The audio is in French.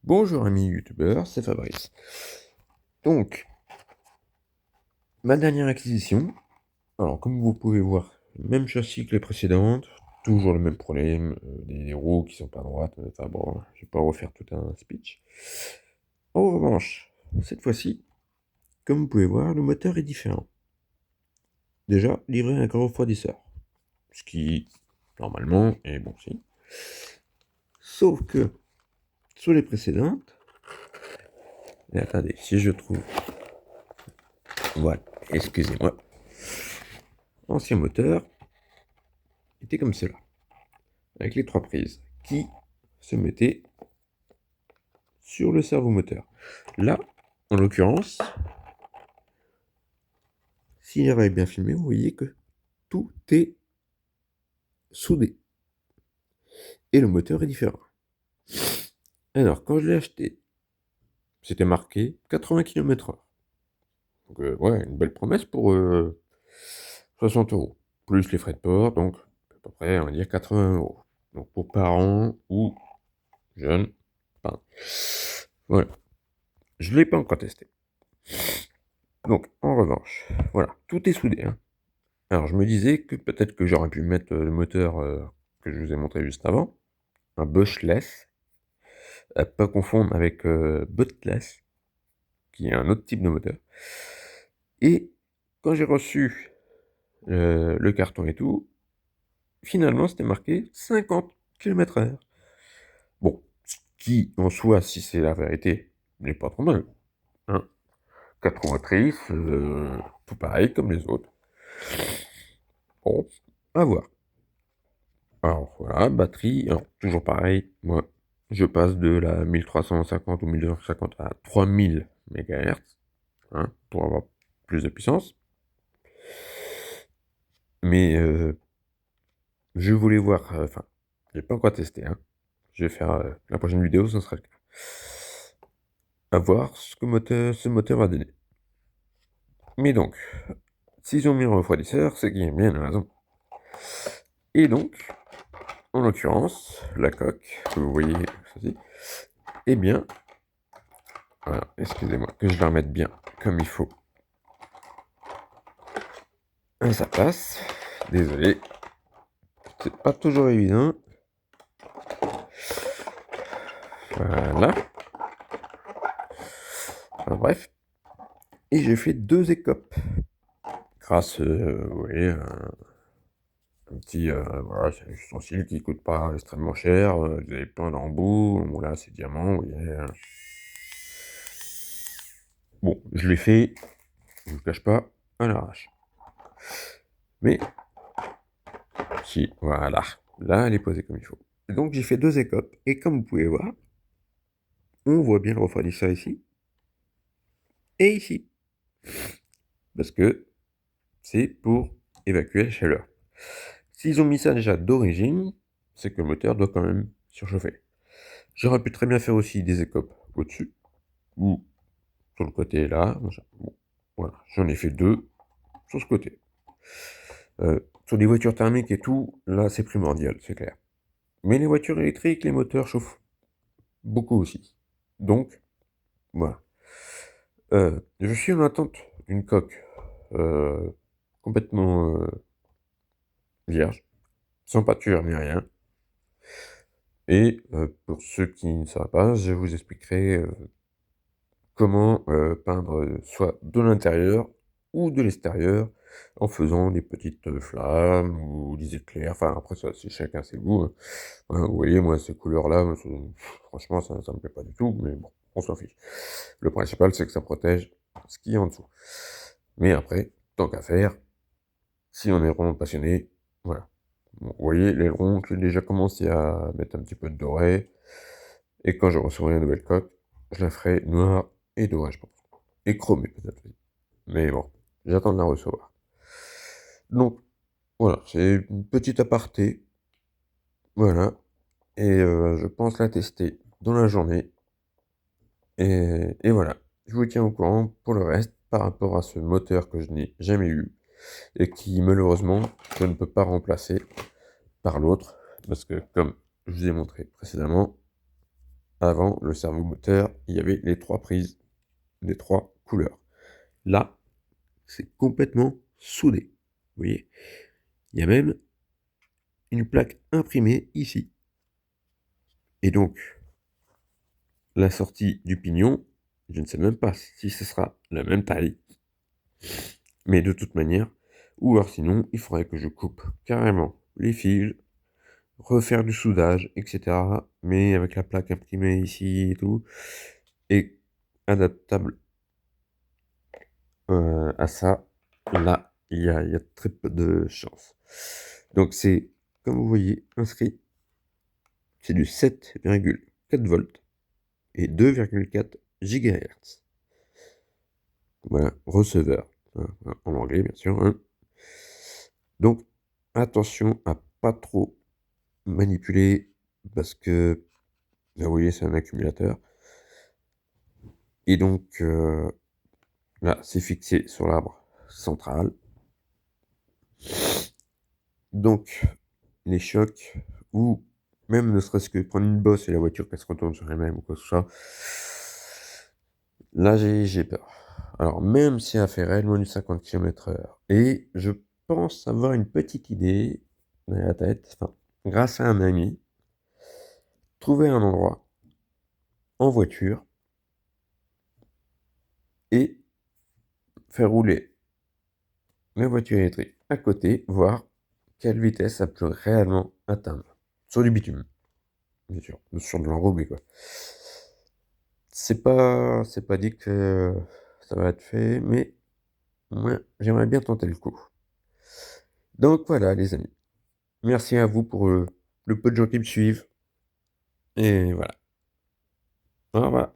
Bonjour amis youtubeurs, c'est Fabrice. Donc, ma dernière acquisition, alors comme vous pouvez voir, même châssis que les précédentes, toujours le même problème, des roues qui sont pas droites, enfin bon, je vais pas refaire tout un speech. En revanche, cette fois-ci, comme vous pouvez voir, le moteur est différent. Déjà, livré à un grand refroidisseur, ce qui, normalement, est bon signe. Sauf que, sur les précédentes, et attendez, si je trouve, voilà, excusez-moi, ancien moteur était comme cela, avec les 3 prises, qui se mettaient sur le servomoteur. Là, en l'occurrence, si j'avais bien filmé, vous voyez que tout est soudé. Et le moteur est différent. Alors, quand je l'ai acheté, c'était marqué 80 km/h. Donc, ouais, une belle promesse pour 60 euros. Plus les frais de port, donc à peu près, on va dire 80 euros. Donc, pour parents ou jeunes, enfin, voilà. Je ne l'ai pas encore testé. Donc, en revanche, voilà, tout est soudé, hein. Alors, je me disais que peut-être que j'aurais pu mettre le moteur que je vous ai montré juste avant, un Brushless, à pas confondre avec Buttless, qui est un autre type de moteur. Et quand j'ai reçu le carton et tout, finalement, c'était marqué 50 km/h. Bon, ce qui, en soi, si c'est la vérité, n'est pas trop mal. Hein. 4 motrices, tout pareil comme les autres. Bon, à voir. Alors voilà, batterie, alors, toujours pareil, moi je passe de la 1350 ou 1250 à 3000 MHz, hein, pour avoir plus de puissance. Mais je voulais voir, enfin, j'ai pas encore testé, hein. Je vais faire la prochaine vidéo, ce sera le cas. À voir ce que ce moteur va donner. Mais donc, s'ils ont mis un refroidisseur, c'est qu'il y a bien une raison. Et donc, en l'occurrence, la coque, que vous voyez ceci, eh bien, voilà, excusez-moi, que je la remette bien comme il faut. Et ça passe. Désolé. C'est pas toujours évident. Voilà. Enfin, bref. Et j'ai fait 2 écopes. Grâce, vous voyez, un petit voilà, c'est un ustensile qui coûte pas extrêmement cher. Vous avez plein d'embouts. Voilà, c'est diamant, vous voyez. Bon, je l'ai fait, je vous le cache pas, à l'arrache. Mais, si, voilà. Là, elle est posée comme il faut. Et donc, j'ai fait 2 écopes. Et comme vous pouvez voir, on voit bien le refroidisseur ici. Et ici. Parce que c'est pour évacuer la chaleur. S'ils ont mis ça déjà d'origine, c'est que le moteur doit quand même surchauffer. J'aurais pu très bien faire aussi des écopes au-dessus, ou sur le côté là. Bon, voilà, j'en ai fait 2 sur ce côté. Sur les voitures thermiques et tout, là c'est primordial, c'est clair. Mais les voitures électriques, les moteurs chauffent beaucoup aussi. Donc, voilà. Je suis en attente d'une coque complètement vierge, sans pâture ni rien. Et pour ceux qui ne savent pas, je vous expliquerai comment peindre soit de l'intérieur ou de l'extérieur en faisant des petites flammes ou des éclairs. Enfin, après, ça, c'est chacun ses goûts. Hein. Hein, vous voyez, moi, ces couleurs-là, franchement, ça me plaît pas du tout, mais bon, on s'en fiche. Le principal, c'est que ça protège ce qui est en dessous. Mais après, tant qu'à faire, si on est vraiment passionné, voilà. Bon, vous voyez, l'aileron, j'ai déjà commencé à mettre un petit peu de doré. Et quand je recevrai une nouvelle coque, je la ferai noire et dorée, je pense. Et chromée, peut-être. Mais bon, j'attends de la recevoir. Donc, voilà, c'est une petite aparté. Voilà. Et je pense la tester dans la journée. Et voilà. Je vous tiens au courant pour le reste par rapport à ce moteur que je n'ai jamais eu et qui, malheureusement, je ne peux pas remplacer par l'autre. Parce que, comme je vous ai montré précédemment, Avant, le servomoteur, il y avait les 3 prises, les 3 couleurs. Là, c'est complètement soudé. Vous voyez? Il y a même une plaque imprimée ici. Et donc, la sortie du pignon, je ne sais même pas si ce sera la même taille. Mais de toute manière, ou alors sinon, il faudrait que je coupe carrément les fils, refaire du soudage, etc. Mais avec la plaque imprimée ici et tout, et adaptable à ça, là, il y a très peu de chance. Donc c'est, comme vous voyez, inscrit, c'est du 7,4 volts et 2,4 GHz. Voilà, receveur, hein, en anglais bien sûr, hein. Donc attention à pas trop manipuler parce que, là, vous voyez, c'est un accumulateur. Et donc là, c'est fixé sur l'arbre central. Donc les chocs, ou même ne serait-ce que prendre une bosse et la voiture qu'elle se retourne sur elle-même ou quoi que ce soit, là j'ai peur. Alors même si elle fait réellement du 50 km/h, et je pense avoir une petite idée dans la tête, enfin, grâce à un ami, trouver un endroit en voiture et faire rouler la voiture électrique à côté, voir quelle vitesse ça peut réellement atteindre. Sur du bitume, bien sûr, sur de l'enrobé, quoi. C'est pas dit que ça va être fait, mais moi, j'aimerais bien tenter le coup. Donc voilà, les amis. Merci à vous pour le peu de gens qui me suivent. Et voilà. Au revoir.